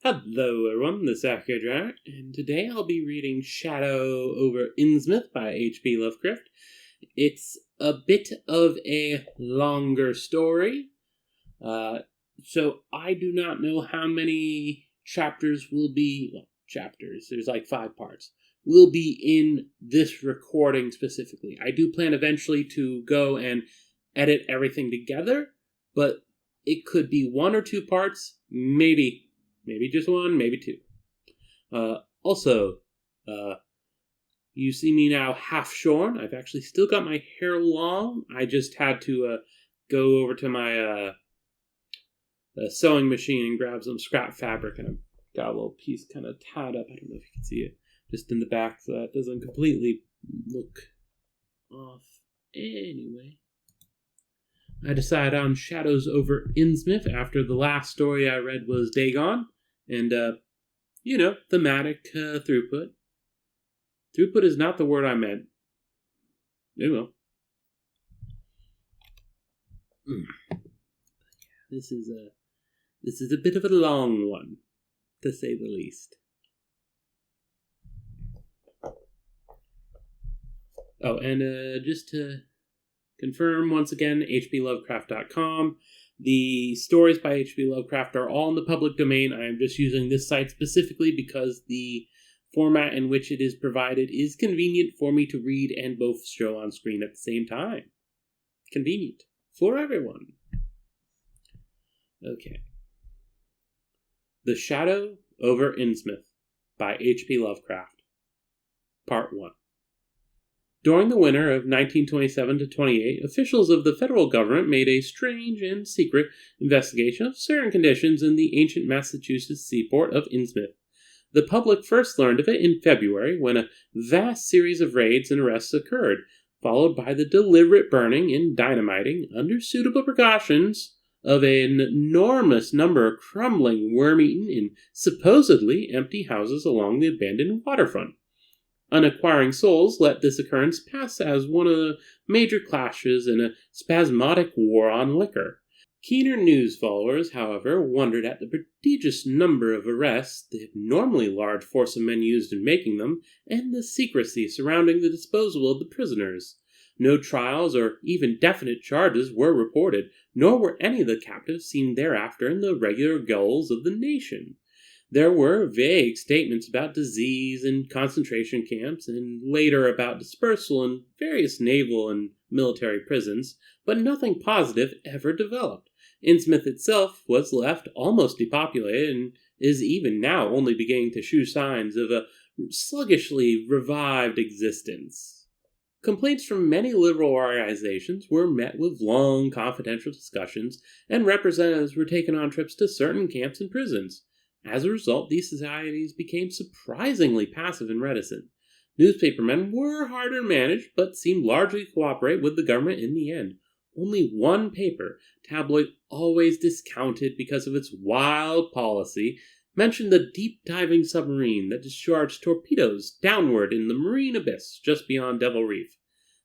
Hello everyone, this is Akhier, and today I'll be reading Shadow over Innsmouth by H.P. Lovecraft. It's a bit of a longer story, so I do not know how many chapters will be, there's like 5 parts, will be in this recording specifically. I do plan eventually to go and edit everything together, but it could be 1 or 2 parts, maybe just 1, maybe 2. Also, you see me now half shorn. I've actually still got my hair long. I just had to go over to my sewing machine and grab some scrap fabric, and I've got a little piece kind of tied up. I don't know if you can see it, just in the back, so that doesn't completely look off. Anyway, I decided on Shadows over Innsmouth after the last story I read was Dagon. And, thematic throughput. Throughput is not the word I meant. Oh well. This is a bit of a long one, to say the least. Oh, and just to confirm once again, hplovecraft.com. The stories by H.P. Lovecraft are all in the public domain. I am just using this site specifically because the format in which it is provided is convenient for me to read and both show on screen at the same time. Convenient for everyone. Okay. The Shadow over Innsmouth by H.P. Lovecraft. Part 1. During the winter of 1927 to 28, officials of the federal government made a strange and secret investigation of certain conditions in the ancient Massachusetts seaport of Innsmouth. The public first learned of it in February, when a vast series of raids and arrests occurred, followed by the deliberate burning and dynamiting, under suitable precautions, of an enormous number of crumbling, worm-eaten, and supposedly empty houses along the abandoned waterfront. Unacquiring souls let this occurrence pass as one of the major clashes in a spasmodic war on liquor. Keener news followers, however, wondered at the prodigious number of arrests, the abnormally large force of men used in making them, and the secrecy surrounding the disposal of the prisoners. No trials or even definite charges were reported, nor were any of the captives seen thereafter in the regular gaols of the nation. There were vague statements about disease and concentration camps, and later about dispersal in various naval and military prisons, but nothing positive ever developed. Innsmouth itself was left almost depopulated, and is even now only beginning to show signs of a sluggishly revived existence. Complaints from many liberal organizations were met with long, confidential discussions, and representatives were taken on trips to certain camps and prisons. As a result, these societies became surprisingly passive and reticent. Newspapermen were harder to manage, but seemed largely to cooperate with the government in the end. Only one paper, tabloid always discounted because of its wild policy, mentioned the deep-diving submarine that discharged torpedoes downward in the marine abyss just beyond Devil Reef.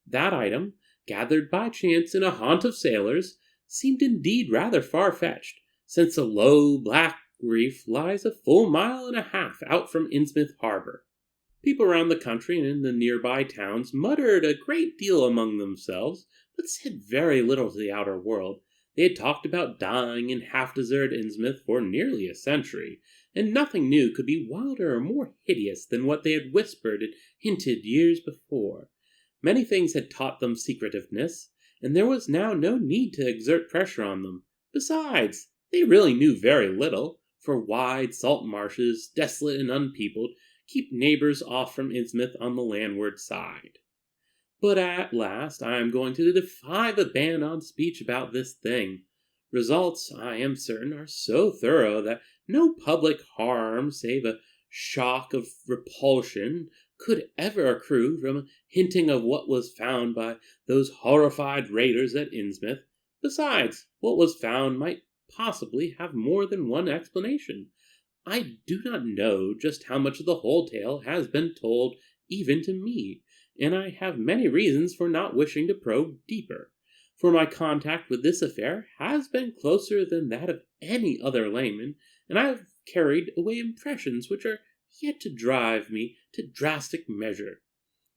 That item, gathered by chance in a haunt of sailors, seemed indeed rather far-fetched, since the low, black reef lies a full mile and a half out from Innsmouth Harbor. People around the country and in the nearby towns muttered a great deal among themselves, but said very little to the outer world. They had talked about dying in half-deserted Innsmouth for nearly a century, and nothing new could be wilder or more hideous than what they had whispered and hinted years before. Many things had taught them secretiveness, and there was now no need to exert pressure on them. Besides, they really knew very little, for wide salt marshes, desolate and unpeopled, keep neighbors off from Innsmouth on the landward side. But at last I am going to defy the ban on speech about this thing. Results, I am certain, are so thorough that no public harm, save a shock of repulsion, could ever accrue from hinting of what was found by those horrified raiders at Innsmouth. Besides, what was found might possibly have more than one explanation. I do not know just how much of the whole tale has been told even to me, and I have many reasons for not wishing to probe deeper, for my contact with this affair has been closer than that of any other layman, and I have carried away impressions which are yet to drive me to drastic measure.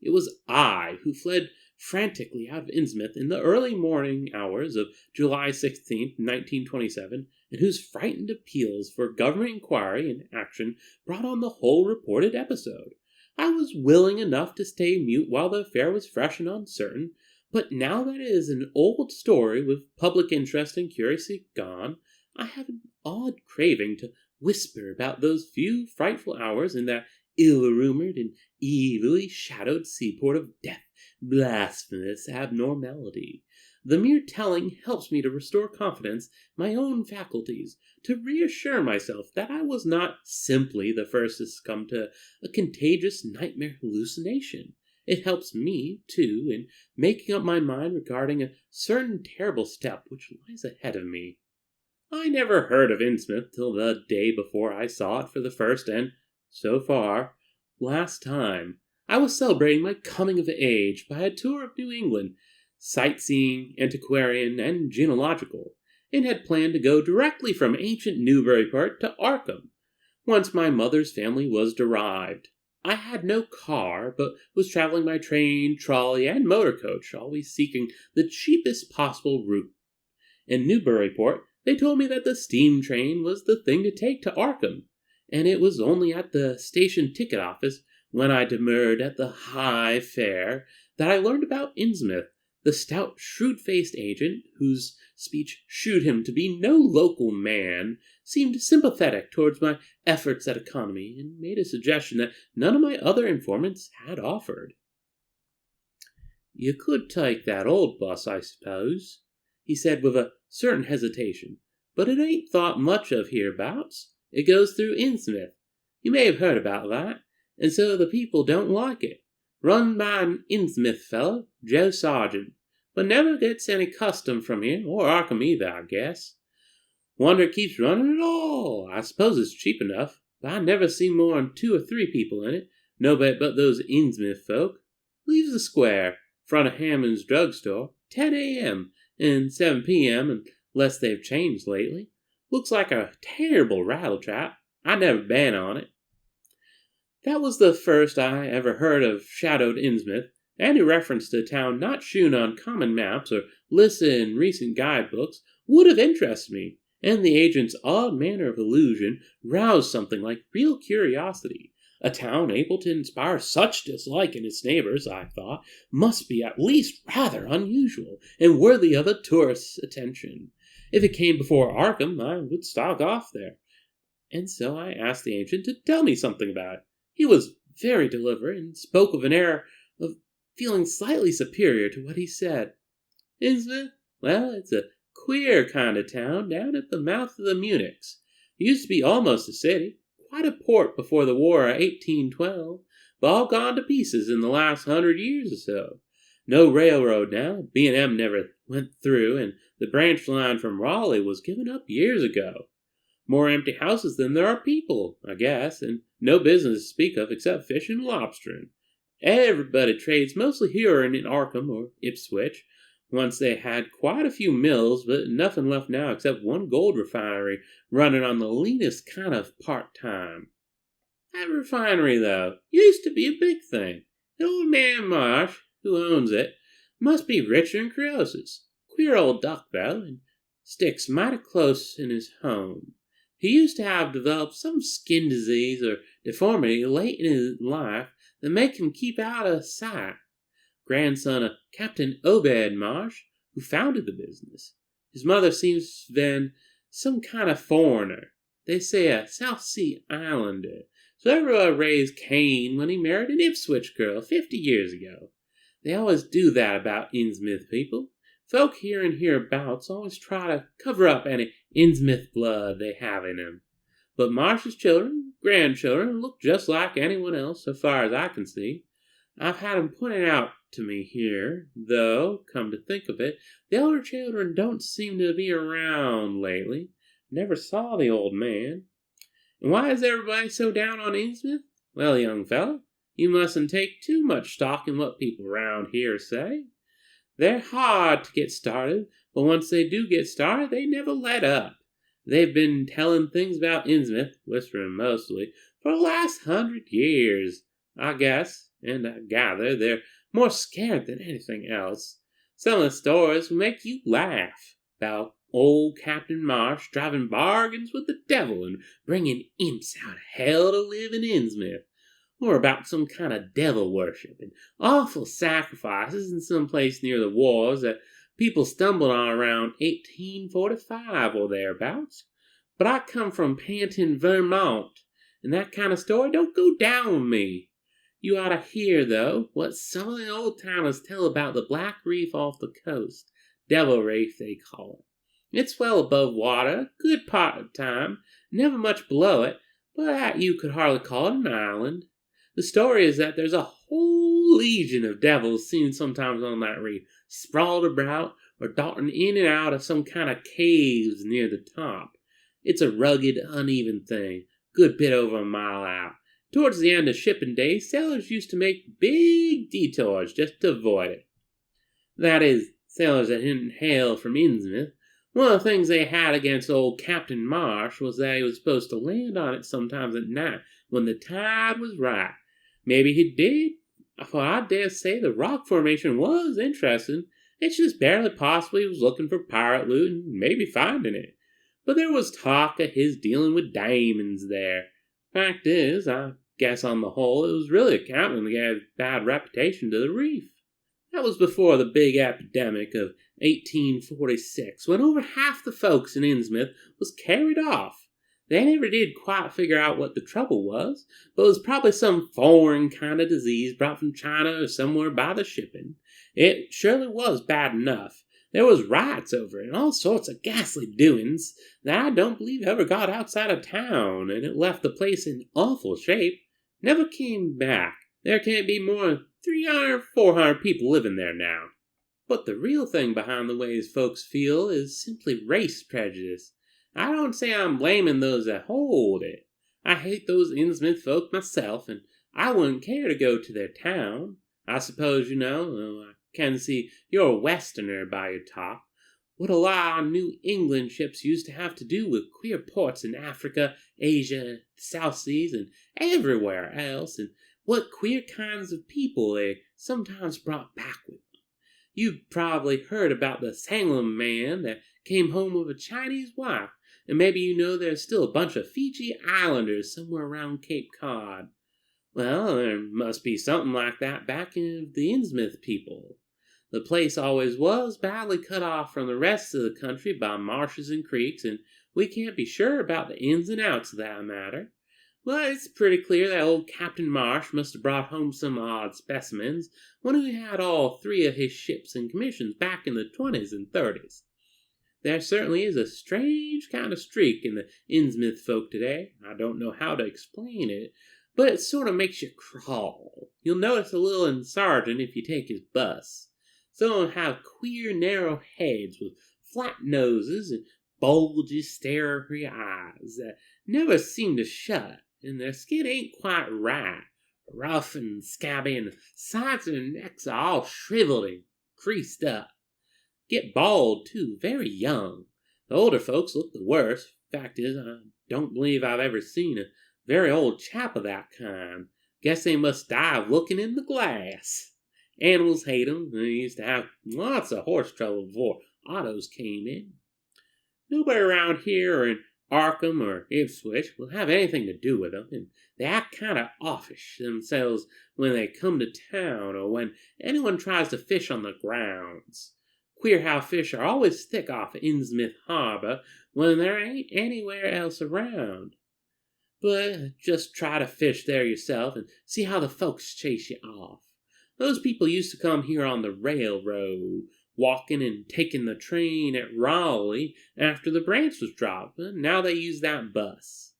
It was I who fled frantically out of Innsmouth in the early morning hours of July 16th, 1927, and whose frightened appeals for government inquiry and action brought on the whole reported episode. I was willing enough to stay mute while the affair was fresh and uncertain, but now that it is an old story with public interest and curiosity gone, I have an odd craving to whisper about those few frightful hours in that ill-rumored and evilly shadowed seaport of death, blasphemous abnormality. The mere telling helps me to restore confidence in my own faculties, to reassure myself that I was not simply the first to succumb to a contagious nightmare hallucination. It helps me, too, in making up my mind regarding a certain terrible step which lies ahead of me. I never heard of Innsmouth till the day before I saw it for the first and, so far, last time. I was celebrating my coming of age by a tour of New England, sightseeing, antiquarian, and genealogical, and had planned to go directly from ancient Newburyport to Arkham, whence my mother's family was derived. I had no car, but was traveling by train, trolley, and motor coach, always seeking the cheapest possible route. In Newburyport, they told me that the steam train was the thing to take to Arkham, and it was only at the station ticket office, when I demurred at the high fare, that I learned about Innsmouth. The stout, shrewd-faced agent, whose speech shewed him to be no local man, seemed sympathetic towards my efforts at economy, and made a suggestion that none of my other informants had offered. "You could take that old bus, I suppose," he said with a certain hesitation, "but it ain't thought much of hereabouts. It goes through Innsmouth. You may have heard about that, and so the people don't like it. Run by an Innsmouth fellow, Joe Sargent, but never gets any custom from here, or Arkham either, I guess. Wonder it keeps running at all. I suppose it's cheap enough, but I never see more than 2 or 3 people in it, nobody but those Innsmouth folk. Leaves the square, front of Hammond's drugstore, 10 a.m. and 7 p.m. unless they've changed lately. Looks like a terrible rattletrap. I never been on it." That was the first I ever heard of shadowed Innsmouth. Any reference to a town not shewn on common maps or listed in recent guidebooks would have interested me, and the agent's odd manner of allusion roused something like real curiosity. A town able to inspire such dislike in its neighbors, I thought, must be at least rather unusual and worthy of a tourist's attention. If it came before Arkham, I would stalk off there. And so I asked the agent to tell me something about it. He was very deliberate and spoke with an air of feeling slightly superior to what he said. "Innsmouth? Well, it's a queer kind of town down at the mouth of the Munichs. It used to be almost a city, quite a port before the War of 1812, but all gone to pieces in the last 100 years or so. No railroad now, B&M never went through, and the branch line from Raleigh was given up years ago. More empty houses than there are people, I guess, and no business to speak of except fishing and lobstering. Everybody trades mostly here in Arkham or Ipswich. Once they had quite a few mills, but nothing left now except one gold refinery running on the leanest kind of part-time. That refinery, though, used to be a big thing. The old man Marsh, who owns it, must be richer than Croesus. Queer old duck, though, and sticks mighty close in his home. He used to have developed some skin disease or deformity late in his life that make him keep out of sight. Grandson of Captain Obed Marsh, who founded the business. His mother seems to have been some kind of foreigner. They say a South Sea Islander. So everybody raised Cain when he married an Ipswich girl 50 years ago. They always do that about Innsmouth people. Folk here and hereabouts always try to cover up any Innsmouth blood they have in them. But Marsh's children, grandchildren, look just like anyone else, so far as I can see. I've had 'em pointed out to me here, though, come to think of it, the elder children don't seem to be around lately. Never saw the old man. And why is everybody so down on Innsmouth? Well, young fellow, you mustn't take too much stock in what people around here say. They're hard to get started, but once they do get started, they never let up. They've been telling things about Innsmouth, whispering mostly, for the last 100 years, I guess, and I gather they're more scared than anything else. Some of the stories will make you laugh about old Captain Marsh driving bargains with the devil and bringing imps out of hell to live in Innsmouth, or about some kind of devil worship and awful sacrifices in some place near the wars that people stumbled on around 1845 or thereabouts. But I come from Pantin, Vermont, and that kind of story don't go down with me. You ought to hear, though, what some of the old-timers tell about the Black Reef off the coast. Devil Reef, they call it. It's well above water, a good part of the time, never much below it, but that you could hardly call it an island. The story is that there's a whole legion of devils seen sometimes on that reef, sprawled about or darting in and out of some kind of caves near the top. It's a rugged, uneven thing, good bit over a mile out. Towards the end of shipping days, sailors used to make big detours just to avoid it. That is, sailors that didn't hail from Innsmouth. One of the things they had against old Captain Marsh was that he was supposed to land on it sometimes at night when the tide was right. Maybe he did, for I dare say the rock formation was interesting. It's just barely possible he was looking for pirate loot and maybe finding it. But there was talk of his dealing with diamonds there. Fact is, I guess on the whole it was really a captain that gave a bad reputation to the reef. That was before the big epidemic of 1846, when over half the folks in Innsmouth was carried off. They never did quite figure out what the trouble was, but it was probably some foreign kind of disease brought from China or somewhere by the shipping. It surely was bad enough. There was riots over it and all sorts of ghastly doings that I don't believe ever got outside of town, and it left the place in awful shape. Never came back. There can't be more than 300 or 400 people living there now. But the real thing behind the ways folks feel is simply race prejudice. I don't say I'm blaming those that hold it. I hate those Innsmouth folk myself, and I wouldn't care to go to their town. I suppose you know, though I can see you're a Westerner by your talk, what a lot of New England ships used to have to do with queer ports in Africa, Asia, the South Seas, and everywhere else, and what queer kinds of people they sometimes brought back with them. You've probably heard about the Salem man that came home with a Chinese wife, and maybe you know there's still a bunch of Fiji Islanders somewhere around Cape Cod. Well, there must be something like that back in the Innsmouth people. The place always was badly cut off from the rest of the country by marshes and creeks, and we can't be sure about the ins and outs of that matter. But it's pretty clear that old Captain Marsh must have brought home some odd specimens when he had all 3 of his ships in commissions back in the 20s and 30s. There certainly is a strange kind of streak in the Innsmouth folk today. I don't know how to explain it, but it sort of makes you crawl. You'll notice a little in Sergeant if you take his bus. Some of them have queer, narrow heads with flat noses and bulgy, starry eyes that never seem to shut, and their skin ain't quite right, rough and scabby, and the sides of their necks are all shriveled and creased up. Get bald, too, very young. The older folks look the worst. Fact is, I don't believe I've ever seen a very old chap of that kind. Guess they must die of looking in the glass. Animals hate 'em. They used to have lots of horse trouble before autos came in. Nobody around here or in Arkham or Ipswich will have anything to do with them, and they act kind of offish themselves when they come to town or when anyone tries to fish on the grounds. Queer how fish are always thick off of Innsmouth Harbor when there ain't anywhere else around. But just try to fish there yourself and see how the folks chase you off. Those people used to come here on the railroad, walking and taking the train at Raleigh after the branch was dropped, and now they use that bus.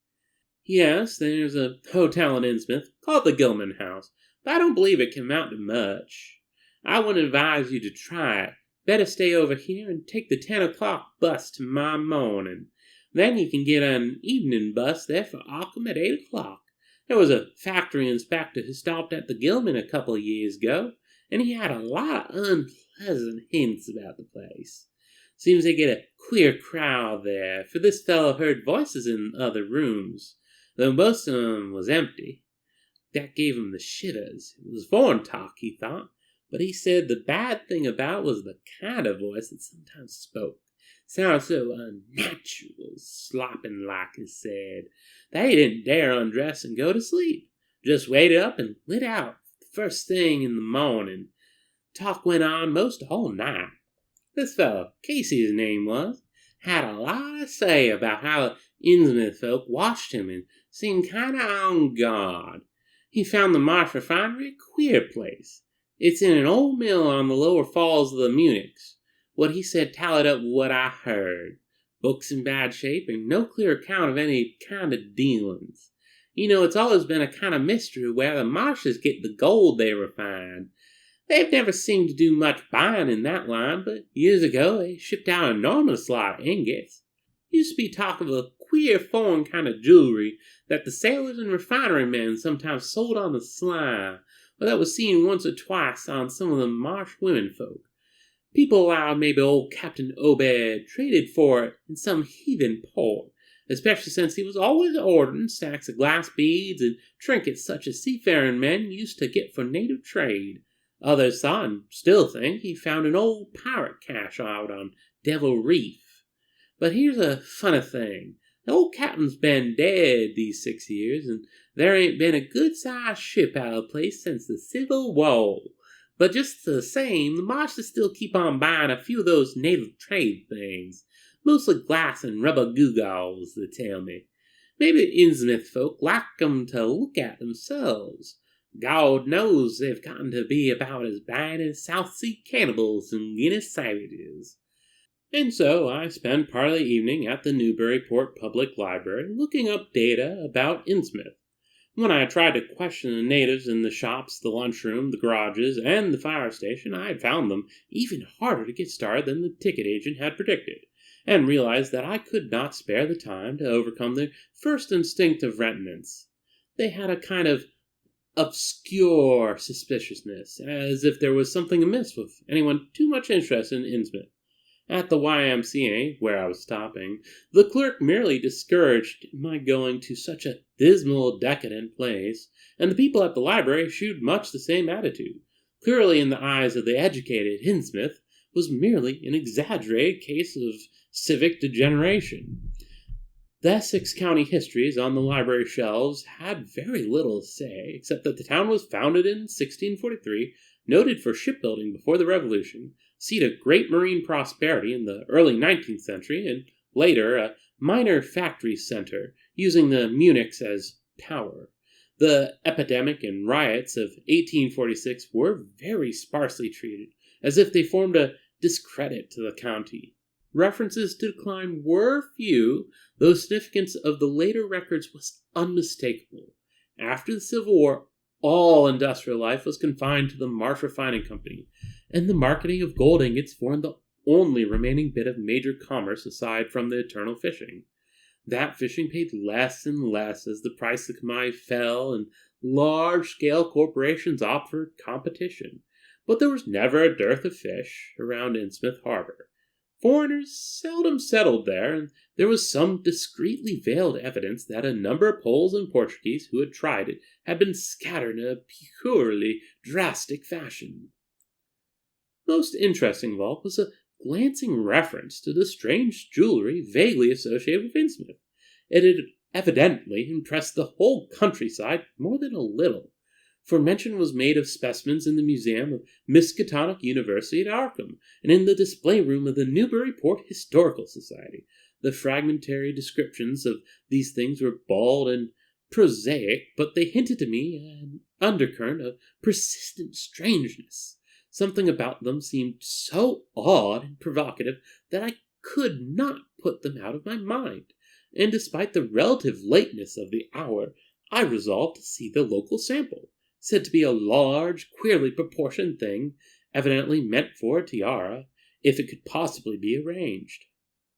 Yes, there's a hotel in Innsmouth called the Gilman House, but I don't believe it can amount to much. I wouldn't advise you to try it. Better stay over here and take the 10 o'clock bus tomorrow morning. Then you can get an evening bus there for Arkham at 8 o'clock. There was a factory inspector who stopped at the Gilman a couple of years ago, and he had a lot of unpleasant hints about the place. Seems they get a queer crowd there, for this fellow heard voices in other rooms, though most of 'em was empty. That gave him the shivers. It was foreign talk, he thought, but he said the bad thing about it was the kind of voice that sometimes spoke. Sounded so unnatural, slopping like, he said, that he didn't dare undress and go to sleep. Just waited up and lit out the first thing in the morning. Talk went on most all night. This fellow, Casey his name was, had a lot to say about how the Innsmouth folk watched him and seemed kinda on guard. He found the Marsh Refinery a queer place. It's in an old mill on the lower falls of the Munichs. What he said tallied up with what I heard. Books in bad shape and no clear account of any kind of dealings. It's always been a kind of mystery where the Marshes get the gold they refine. They've never seemed to do much buying in that line, but years ago they shipped out an enormous lot of ingots. Used to be talk of a queer foreign kind of jewelry that the sailors and refinery men sometimes sold on the sly, or that was seen once or twice on some of the marsh women folk. People allowed maybe old Captain Obed traded for it in some heathen port, especially since he was always ordering stacks of glass beads and trinkets such as seafaring men used to get for native trade. Others thought and still think he found an old pirate cache out on Devil Reef. But here's a funny thing. The old captain's been dead these 6 years, and there ain't been a good-sized ship out of the place since the Civil War. But just the same, the Marshes still keep on buying a few of those native trade things. Mostly glass and rubber gewgaws, they tell me. Maybe the Innsmouth folk like 'em to look at themselves. God knows they've gotten to be about as bad as South Sea cannibals and Guinness savages. And so I spend part of the evening at the Newburyport Public Library looking up data about Innsmouth. When I tried to question the natives in the shops, the lunchroom, the garages, and the fire station, I had found them even harder to get started than the ticket agent had predicted, and realized that I could not spare the time to overcome their first instinctive reticence. They had a kind of obscure suspiciousness, as if there was something amiss with anyone too much interested in Innsmouth. At the YMCA, where I was stopping, the clerk merely discouraged my going to such a dismal, decadent place, and the people at the library shewed much the same attitude. Clearly, in the eyes of the educated, Innsmouth was merely an exaggerated case of civic degeneration. The Essex County histories on the library shelves had very little to say, except that the town was founded in 1643, noted for shipbuilding before the Revolution, seat of great marine prosperity in the early 19th century, and later a minor factory center, using the Munichs as power. The epidemic and riots of 1846 were very sparsely treated, as if they formed a discredit to the county. References to decline were few, though the significance of the later records was unmistakable. After the Civil War, all industrial life was confined to the Marsh Refining Company, and the marketing of gold ingots formed the only remaining bit of major commerce aside from the eternal fishing. That fishing paid less and less as the price of the commodity fell and large-scale corporations offered competition, but there was never a dearth of fish around Innsmouth Harbor. Foreigners seldom settled there, and there was some discreetly veiled evidence that a number of Poles and Portuguese who had tried it had been scattered in a peculiarly drastic fashion. Most interesting of all was a glancing reference to the strange jewelry vaguely associated with Innsmouth. It had evidently impressed the whole countryside more than a little, for mention was made of specimens in the museum of Miskatonic University at Arkham, and in the display room of the Newburyport Historical Society. The fragmentary descriptions of these things were bald and prosaic, but they hinted to me an undercurrent of persistent strangeness. Something about them seemed so odd and provocative that I could not put them out of my mind, and despite the relative lateness of the hour, I resolved to see the local sample, said to be a large, queerly proportioned thing, evidently meant for a tiara, if it could possibly be arranged.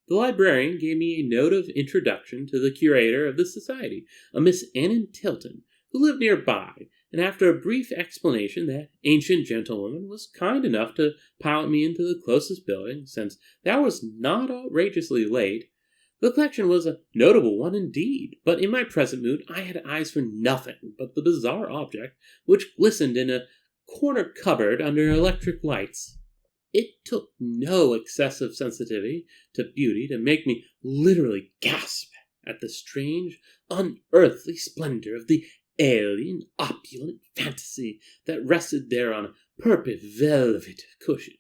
The librarian gave me a note of introduction to the curator of the society, a Miss Annan Tilton, who lived nearby, and after a brief explanation, that ancient gentlewoman was kind enough to pilot me into the closest building, since that was not outrageously late. The collection was a notable one indeed, but in my present mood I had eyes for nothing but the bizarre object which glistened in a corner cupboard under electric lights. It took no excessive sensitivity to beauty to make me literally gasp at the strange, unearthly splendor of the alien, opulent fantasy that rested there on a purple velvet cushion.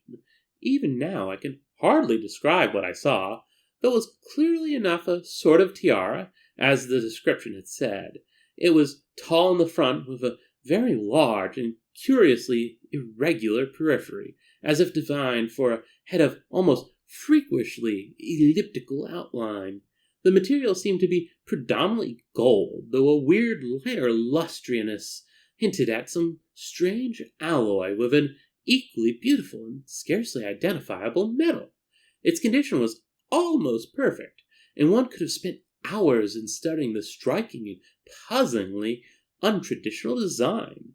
Even now I can hardly describe what I saw, though it was clearly enough a sort of tiara, as the description had said. It was tall in the front, with a very large and curiously irregular periphery, as if designed for a head of almost freakishly elliptical outline. The material seemed to be predominantly gold, though a weird lighter lustrousness hinted at some strange alloy with an equally beautiful and scarcely identifiable metal. Its condition was almost perfect, and one could have spent hours in studying the striking and puzzlingly untraditional design.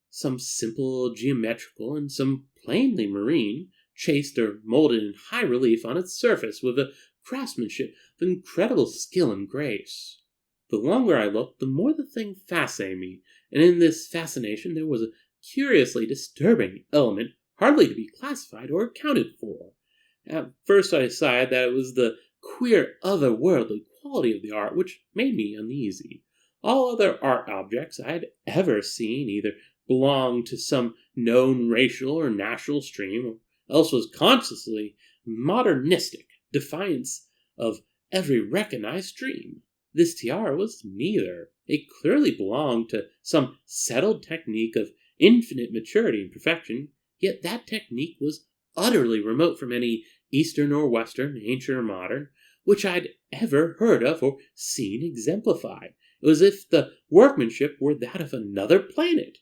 Some simple geometrical and some plainly marine, chased or molded in high relief on its surface with a craftsmanship of incredible skill and grace. The longer I looked, the more the thing fascinated me, and in this fascination there was a curiously disturbing element hardly to be classified or accounted for. At first I decided that it was the queer otherworldly quality of the art which made me uneasy. All other art objects I had ever seen either belonged to some known racial or national stream, or else was consciously modernistic defiance of every recognized stream. This tiara was neither. It clearly belonged to some settled technique of infinite maturity and perfection, yet that technique was utterly remote from any Eastern or Western, ancient or modern, which I'd ever heard of or seen exemplified. It was as if the workmanship were that of another planet.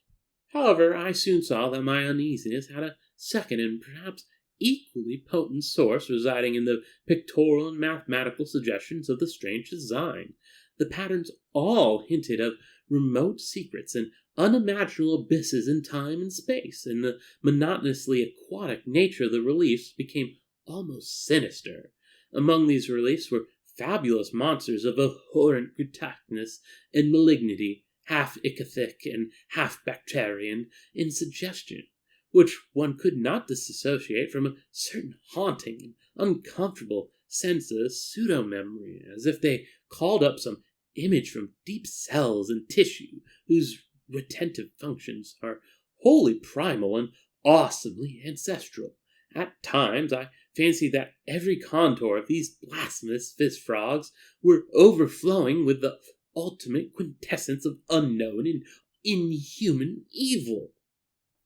However, I soon saw that my uneasiness had a second and perhaps equally potent source residing in the pictorial and mathematical suggestions of the strange design. The patterns all hinted of remote secrets and unimaginable abysses in time and space, and the monotonously aquatic nature of the reliefs became almost sinister. Among these reliefs were fabulous monsters of abhorrent grotesqueness and malignity, half ichthytic and half bacterian in suggestion, which one could not disassociate from a certain haunting and uncomfortable sense of pseudo-memory, as if they called up some image from deep cells and tissue whose retentive functions are wholly primal and awesomely ancestral. At times I fancied that every contour of these blasphemous fist frogs were overflowing with the ultimate quintessence of unknown and inhuman evil.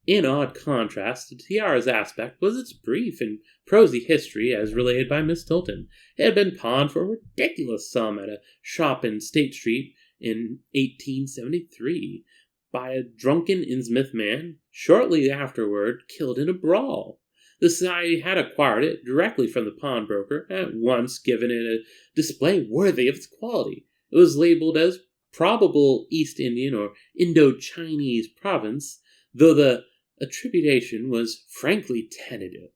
In odd contrast to tiara's aspect was its brief and prosy history as related by Miss Tilton. It had been pawned for a ridiculous sum at a shop in State Street in 1873 by a drunken Innsmouth man, shortly afterward killed in a brawl. The society had acquired it directly from the pawnbroker, at once given it a display worthy of its quality. It was labeled as probable East Indian or Indo-Chinese province, though the attribution was frankly tentative.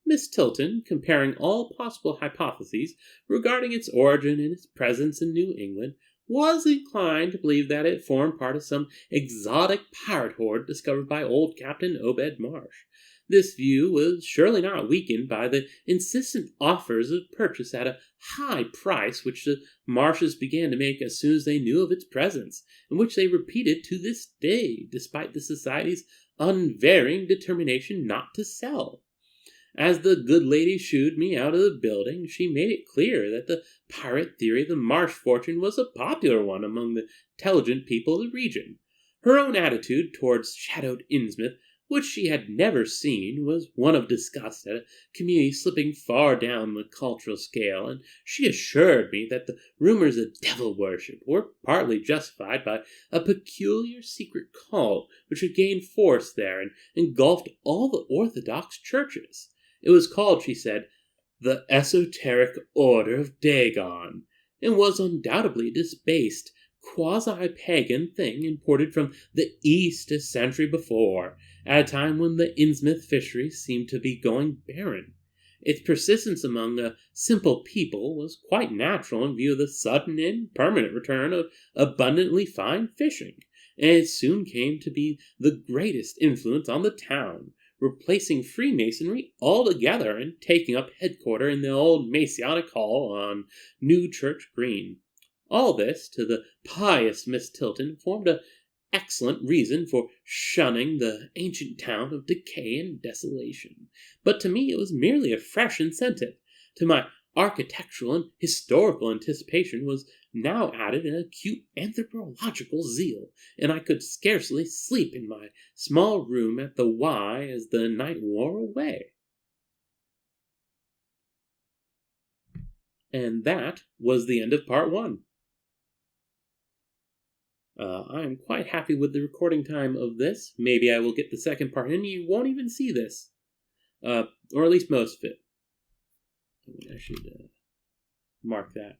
Miss Tilton, comparing all possible hypotheses regarding its origin and its presence in New England, was inclined to believe that it formed part of some exotic pirate horde discovered by old Captain Obed Marsh. This view was surely not weakened by the insistent offers of purchase at a high price which the Marshes began to make as soon as they knew of its presence, and which they repeated to this day, despite the Society's unvarying determination not to sell. As the good lady shooed me out of the building, she made it clear that the pirate theory of the Marsh fortune was a popular one among the intelligent people of the region. Her own attitude towards shadowed Innsmouth, which she had never seen, was one of disgust at a community slipping far down the cultural scale, and she assured me that the rumors of devil worship were partly justified by a peculiar secret cult which had gained force there and engulfed all the orthodox churches. It was called, she said, the Esoteric Order of Dagon, and was undoubtedly debased quasi-pagan thing imported from the East a century before, at a time when the Innsmouth fisheries seemed to be going barren. Its persistence among a simple people was quite natural in view of the sudden and permanent return of abundantly fine fishing, and it soon came to be the greatest influence on the town, replacing Freemasonry altogether and taking up headquarters in the old Masonic Hall on New Church Green. All this, to the pious Miss Tilton, formed an excellent reason for shunning the ancient town of decay and desolation. But to me it was merely a fresh incentive. To my architectural and historical anticipation was now added an acute anthropological zeal, and I could scarcely sleep in my small room at the Y as the night wore away. And that was the end of part 1. I am quite happy with the recording time of this. Maybe I will get the second part and you won't even see this. Or at least most of it. I should mark that.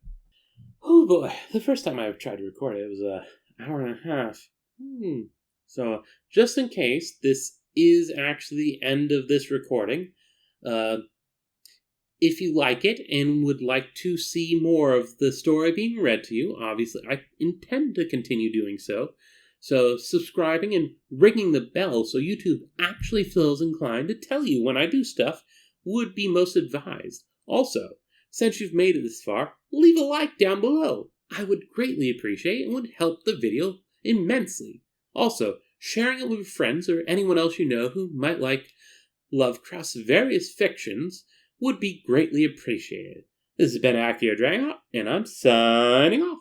Oh boy, the first time I tried to record it was an hour and a half. So, just in case, this is actually the end of this recording. If you like it and would like to see more of the story being read to you, obviously I intend to continue doing so. So subscribing and ringing the bell so YouTube actually feels inclined to tell you when I do stuff would be most advised. Also, since you've made it this far, leave a like down below. I would greatly appreciate it and would help the video immensely. Also, sharing it with friends or anyone else you know who might like Lovecraft's various fictions would be greatly appreciated. This has been Akhier Reads, and I'm signing off.